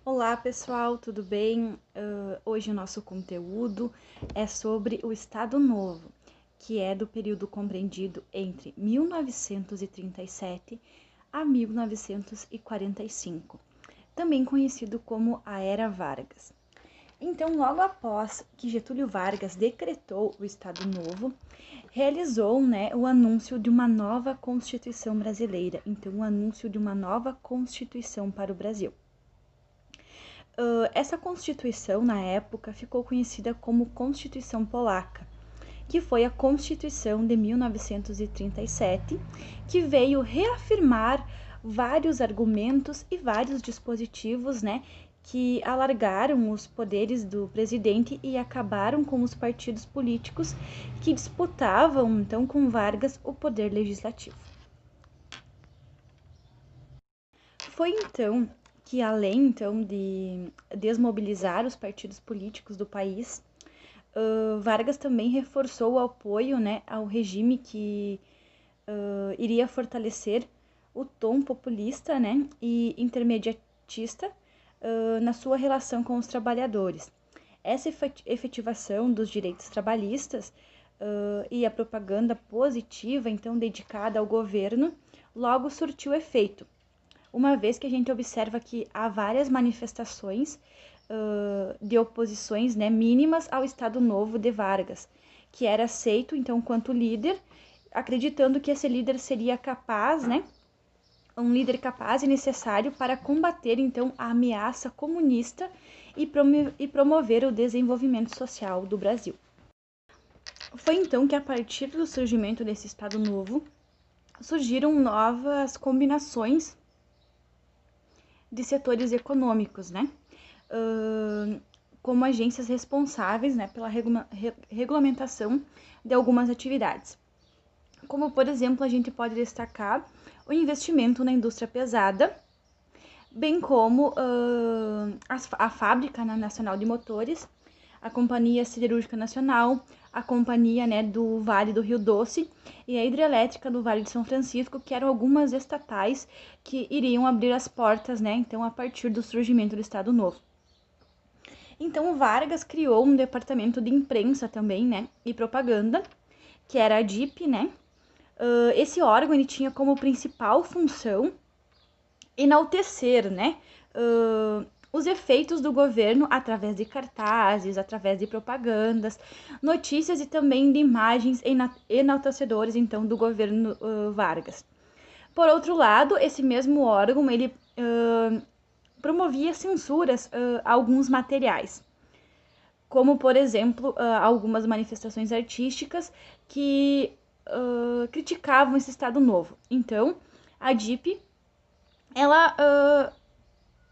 Olá pessoal, tudo bem? Hoje o nosso conteúdo é sobre o Estado Novo, que é do período compreendido entre 1937 a 1945, também conhecido como a Era Vargas. Então, logo após que Getúlio Vargas decretou o Estado Novo, realizou, o anúncio de uma nova Constituição brasileira. Então, o anúncio de uma nova Constituição para o Brasil. Essa Constituição, na época, ficou conhecida como Constituição Polaca, que foi a Constituição de 1937, que veio reafirmar vários argumentos e vários dispositivos, que alargaram os poderes do presidente e acabaram com os partidos políticos que disputavam, então, com Vargas o poder legislativo. Foi então que, além então de desmobilizar os partidos políticos do país, Vargas também reforçou o apoio, ao regime que iria fortalecer o tom populista, e intermediatista na sua relação com os trabalhadores. Essa efetivação dos direitos trabalhistas e a propaganda positiva, então, dedicada ao governo, logo surtiu efeito, uma vez que a gente observa que há várias manifestações de oposições, mínimas ao Estado Novo de Vargas, que era aceito, então, quanto líder, acreditando que esse líder seria capaz, um líder capaz e necessário para combater, então, a ameaça comunista e promover o desenvolvimento social do Brasil. Foi então que, a partir do surgimento desse Estado Novo, surgiram novas combinações de setores econômicos, como agências responsáveis, pela regulamentação de algumas atividades. Como, por exemplo, a gente pode destacar o investimento na indústria pesada, bem como a Fábrica Nacional de Motores, a Companhia Siderúrgica Nacional, a Companhia do Vale do Rio Doce e a Hidrelétrica do Vale de São Francisco, que eram algumas estatais que iriam abrir as portas, então, a partir do surgimento do Estado Novo. Então, Vargas criou um departamento de imprensa também, e propaganda, que era a DIP, esse órgão ele tinha como principal função enaltecer, os efeitos do governo através de cartazes, através de propagandas, notícias e também de imagens enaltecedoras, então, do governo Vargas. Por outro lado, esse mesmo órgão, ele promovia censuras a alguns materiais, como, por exemplo, algumas manifestações artísticas que criticavam esse Estado Novo. Então, a DIP, ela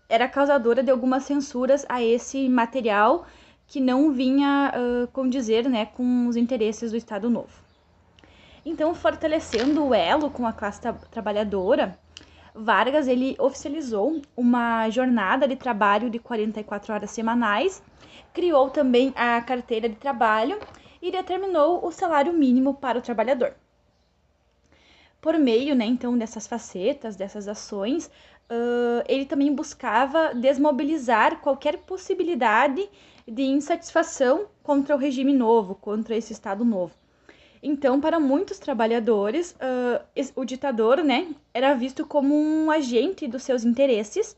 era causadora de algumas censuras a esse material que não vinha condizer, com os interesses do Estado Novo. Então, fortalecendo o elo com a classe trabalhadora, Vargas ele oficializou uma jornada de trabalho de 44 horas semanais, criou também a carteira de trabalho e determinou o salário mínimo para o trabalhador. Por meio, então, dessas facetas, dessas ações, ele também buscava desmobilizar qualquer possibilidade de insatisfação contra o regime novo, contra esse Estado Novo. Então, para muitos trabalhadores, o ditador, era visto como um agente dos seus interesses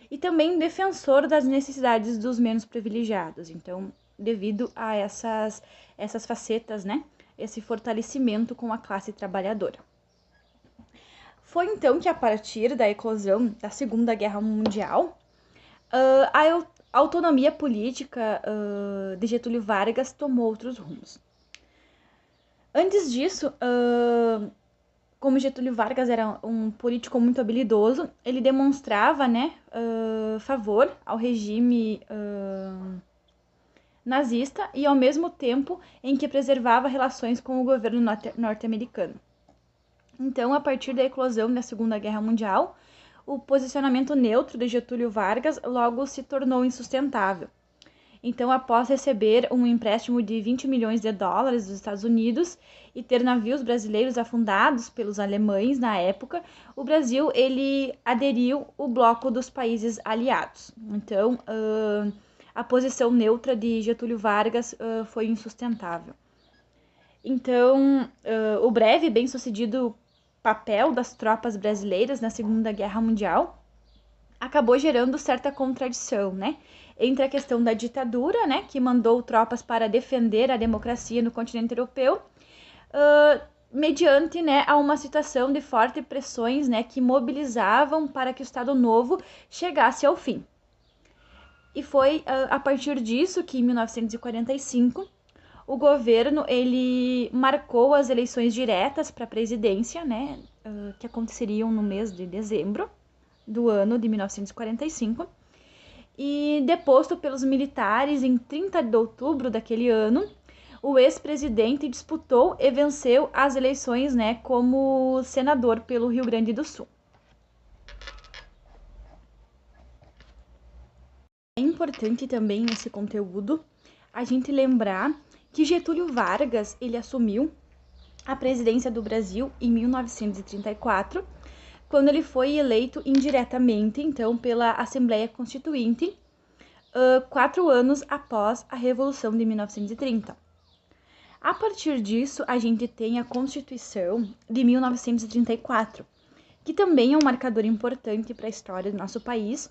e também defensor das necessidades dos menos privilegiados. Então, devido a essas facetas, esse fortalecimento com a classe trabalhadora. Foi então que, a partir da eclosão da Segunda Guerra Mundial, a autonomia política de Getúlio Vargas tomou outros rumos. Antes disso, como Getúlio Vargas era um político muito habilidoso, ele demonstrava, favor ao regime nazista e, ao mesmo tempo, em que preservava relações com o governo norte-americano. Então, a partir da eclosão da Segunda Guerra Mundial, o posicionamento neutro de Getúlio Vargas logo se tornou insustentável. Então, após receber um empréstimo de 20 milhões de dólares dos Estados Unidos e ter navios brasileiros afundados pelos alemães na época, o Brasil ele aderiu ao bloco dos países aliados. Então, a posição neutra de Getúlio Vargas foi insustentável. Então, o breve e bem-sucedido papel das tropas brasileiras na Segunda Guerra Mundial acabou gerando certa contradição, né? Entre a questão da ditadura, né, que mandou tropas para defender a democracia no continente europeu, mediante, né, a uma situação de fortes pressões, né, que mobilizavam para que o Estado Novo chegasse ao fim. E foi a partir disso que, em 1945, o governo ele marcou as eleições diretas para a presidência, né, que aconteceriam no mês de dezembro do ano de 1945, e deposto pelos militares em 30 de outubro daquele ano, o ex-presidente disputou e venceu as eleições, né, como senador pelo Rio Grande do Sul. É importante também nesse conteúdo a gente lembrar que Getúlio Vargas ele assumiu a presidência do Brasil em 1934, quando ele foi eleito indiretamente, então, pela Assembleia Constituinte, 4 anos após a Revolução de 1930. A partir disso, a gente tem a Constituição de 1934, que também é um marcador importante para a história do nosso país,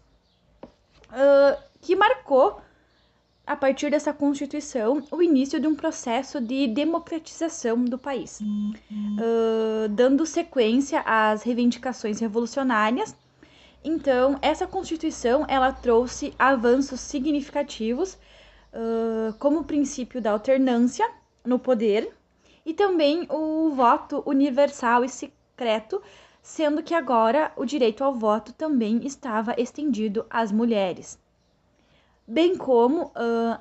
que marcou, a partir dessa Constituição, o início de um processo de democratização do país, dando sequência às reivindicações revolucionárias. Então, essa Constituição ela trouxe avanços significativos, como o princípio da alternância no poder e também o voto universal e secreto, sendo que agora o direito ao voto também estava estendido às mulheres, bem como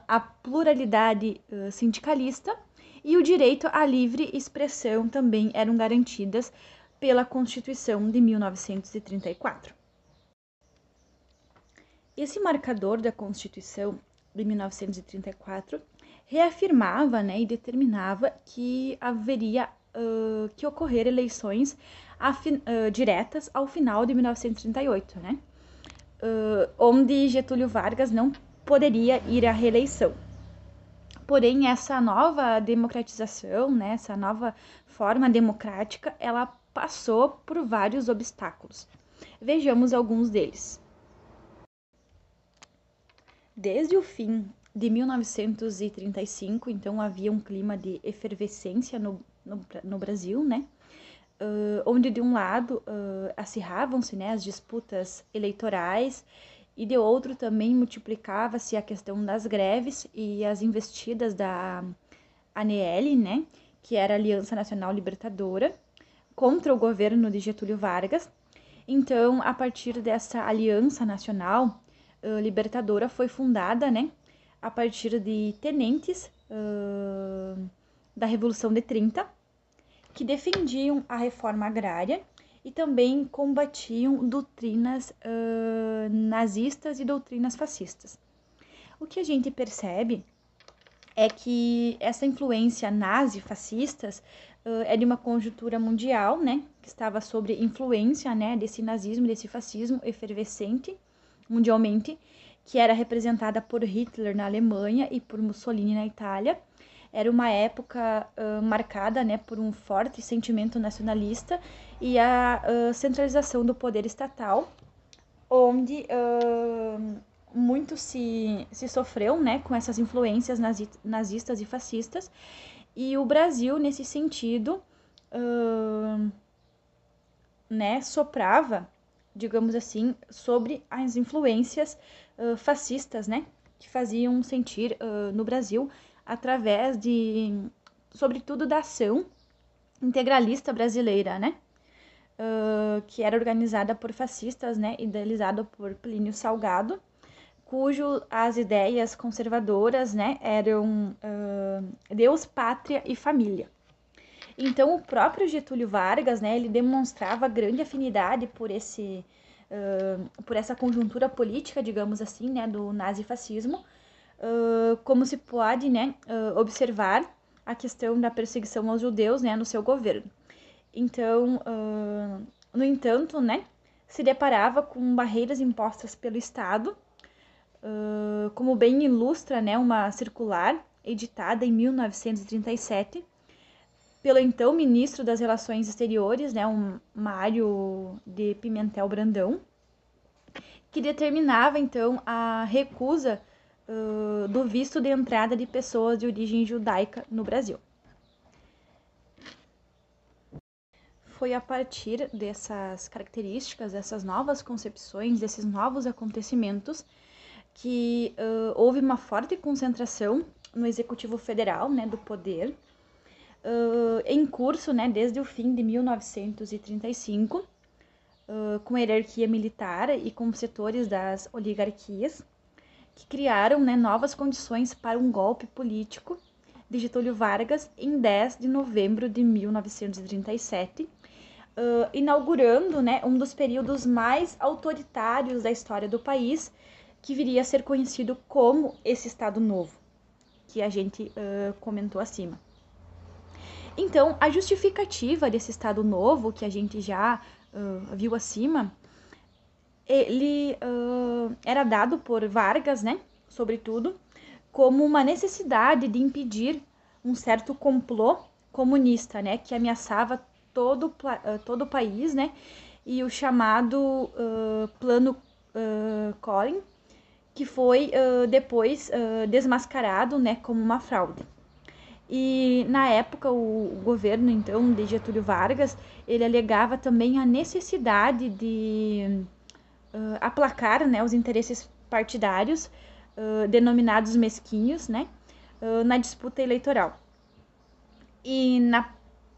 a pluralidade sindicalista e o direito à livre expressão também eram garantidas pela Constituição de 1934. Esse marcador da Constituição de 1934 reafirmava, né, e determinava que haveria que ocorrer eleições diretas ao final de 1938, né, onde Getúlio Vargas não poderia ir à reeleição. Porém, essa nova democratização, né, essa nova forma democrática, ela passou por vários obstáculos. Vejamos alguns deles. Desde o fim de 1935, então havia um clima de efervescência no Brasil, né? Onde de um lado acirravam-se, né, as disputas eleitorais e de outro também multiplicava-se a questão das greves e as investidas da ANL, né, que era a Aliança Nacional Libertadora, contra o governo de Getúlio Vargas. Então, a partir dessa Aliança Nacional Libertadora foi fundada, né, a partir de tenentes da Revolução de 30, que defendiam a reforma agrária e também combatiam doutrinas nazistas e doutrinas fascistas. O que a gente percebe é que essa influência nazi-fascistas é de uma conjuntura mundial, né, que estava sob influência, né, desse nazismo, desse fascismo efervescente mundialmente, que era representada por Hitler na Alemanha e por Mussolini na Itália. Era uma época marcada, né, por um forte sentimento nacionalista e a centralização do poder estatal, onde muito se sofreu, né, com essas influências nazistas e fascistas, e o Brasil, nesse sentido, né, soprava, digamos assim, sobre as influências fascistas, né, que faziam sentir no Brasil através de, sobretudo, da ação integralista brasileira, né, que era organizada por fascistas, né, idealizada por Plínio Salgado, cujo as ideias conservadoras, né, eram Deus, pátria e família. Então, o próprio Getúlio Vargas, né, ele demonstrava grande afinidade por essa conjuntura política, digamos assim, né, do nazifascismo, como se pode, né, observar a questão da perseguição aos judeus, né, no seu governo. Então, no entanto, né, se deparava com barreiras impostas pelo Estado, como bem ilustra, né, uma circular editada em 1937 pelo então ministro das Relações Exteriores, né, um Mário de Pimentel Brandão, que determinava então a recusa do visto de entrada de pessoas de origem judaica no Brasil. Foi a partir dessas características, dessas novas concepções, desses novos acontecimentos, que houve uma forte concentração no Executivo Federal, né, do poder, em curso, né, desde o fim de 1935, com a hierarquia militar e com setores das oligarquias, que criaram, né, novas condições para um golpe político de Getúlio Vargas em 10 de novembro de 1937, inaugurando, né, um dos períodos mais autoritários da história do país, que viria a ser conhecido como esse Estado Novo, que a gente comentou acima. Então, a justificativa desse Estado Novo, que a gente já viu acima, ele era dado por Vargas, né, sobretudo, como uma necessidade de impedir um certo complô comunista, né, que ameaçava todo o país, né, e o chamado Plano Collin, que foi depois desmascarado, né, como uma fraude. E na época o governo então de Getúlio Vargas, ele alegava também a necessidade de aplacar, né, os interesses partidários denominados mesquinhos, né, na disputa eleitoral. E na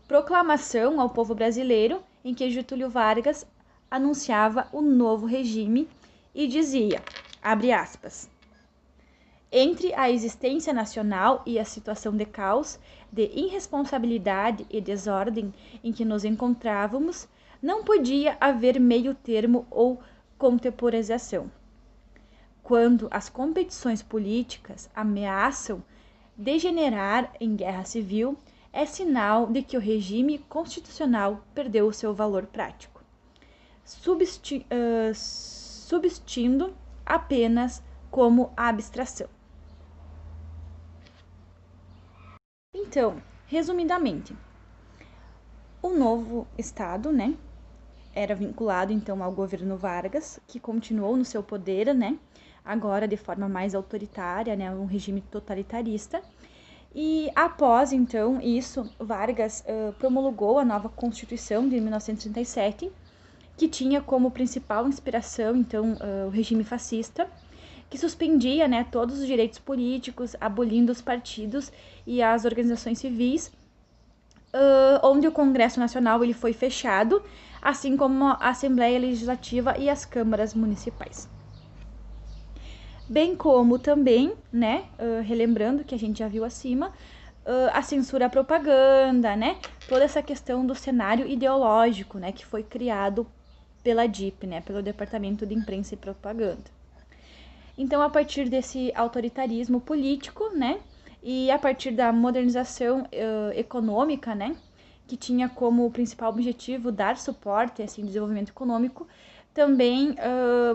proclamação ao povo brasileiro, em que Getúlio Vargas anunciava o novo regime e dizia, abre aspas, entre a existência nacional e a situação de caos, de irresponsabilidade e desordem em que nos encontrávamos, não podia haver meio termo ou contemporização. Quando as competições políticas ameaçam degenerar em guerra civil, é sinal de que o regime constitucional perdeu o seu valor prático, subsistindo apenas como abstração. Então, resumidamente, o novo Estado, né, era vinculado então ao governo Vargas, que continuou no seu poder, né, agora de forma mais autoritária, né, um regime totalitarista. E após então isso, Vargas promulgou a nova Constituição de 1937, que tinha como principal inspiração então o regime fascista, que suspendia, né, todos os direitos políticos, abolindo os partidos e as organizações civis, onde o Congresso Nacional ele foi fechado, assim como a Assembleia Legislativa e as câmaras municipais. Bem como também, né, relembrando que a gente já viu acima, a censura à propaganda, né, toda essa questão do cenário ideológico, né, que foi criado pela DIP, né, pelo Departamento de Imprensa e Propaganda. Então, a partir desse autoritarismo político, né, e a partir da modernização econômica, né, que tinha como principal objetivo dar suporte assim, ao desenvolvimento econômico, também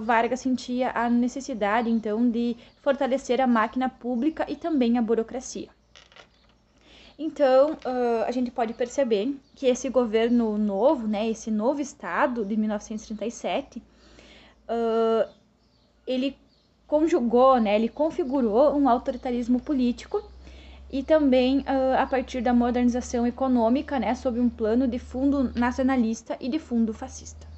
Vargas sentia a necessidade, então, de fortalecer a máquina pública e também a burocracia. Então, a gente pode perceber que esse governo novo, né, esse novo Estado de 1937, ele conjugou, né, ele configurou um autoritarismo político e também a partir da modernização econômica, né, sob um plano de fundo nacionalista e de fundo fascista.